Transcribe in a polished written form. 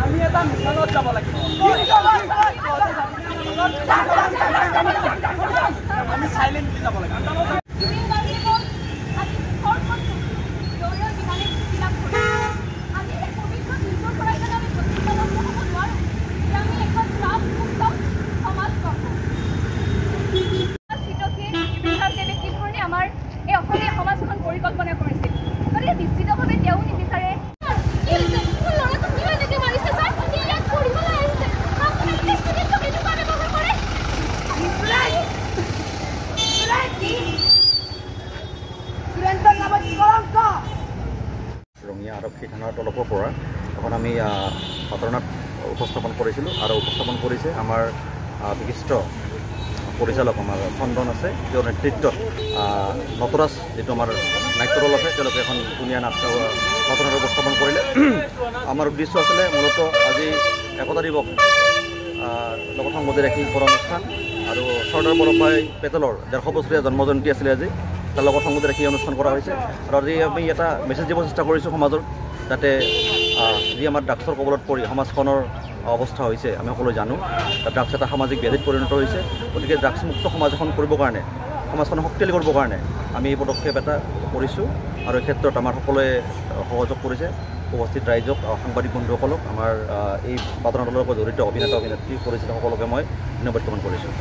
আমি এটা মিছনত যাব লাগিব আমি সাইলেন্টলি যাব লাগিব পৰিকল্পনা কৰিছিল গতিকে নিশ্চিতভাৱে তেওঁ নিবিচাৰে ৰঙিয়া আৰক্ষী থানাৰ তৰফৰ পৰা এখন আমি ঘটনাত উপস্থাপন কৰিছিলোঁ আৰু উপস্থাপন কৰিছে আমাৰ বিশিষ্ট পৰিচালক আমাৰ চন্দন আছে তেওঁৰ নেতৃত্বত নটৰাজ যিটো আমাৰ নাট্যদল আছে তেওঁলোকে এখন ধুনীয়া ঘটনাৰ উপস্থাপন কৰিলে আমাৰ উদ্দেশ্য আছিলে মূলত আজি একতা দিৱস লগত সংগতি ৰাখি কৰা অনুষ্ঠান আৰু চৰ্দাৰ বল্লভভাই পেটেলৰ 150 বছৰীয়া জন্মজয়ন্তী আছিলে আজি তাৰ লগত সংগতি ৰাখি অনুষ্ঠান কৰা হৈছে আৰু আজি আমি এটা মেছেজ দিব চেষ্টা কৰিছোঁ সমাজৰ যাতে যি আমাৰ ড্ৰাগছৰ কবলত পৰি সমাজখনৰ অৱস্থা হৈছে আমি সকলোৱে জানো ড্ৰাগছ এটা সামাজিক ব্যাধিত পৰিণত হৈছে গতিকে ড্ৰাগছমুক্ত সমাজ এখন কৰিবৰ কাৰণে সমাজখনক শক্তিশালী কৰিবৰ কাৰণে আমি এই পদক্ষেপ এটা কৰিছোঁ আৰু এই ক্ষেত্ৰত আমাৰ সকলোৱে সহযোগ কৰিছে উপস্থিত ৰাইজক সাংবাদিক বন্ধুসকলক আমাৰ এই বাতৰি দলৰ লগত জড়িত অভিনেতা অভিনেত্ৰী পৰিচালক সকলোকে মই ধন্যবাদ জ্ঞাপন কৰিছোঁ।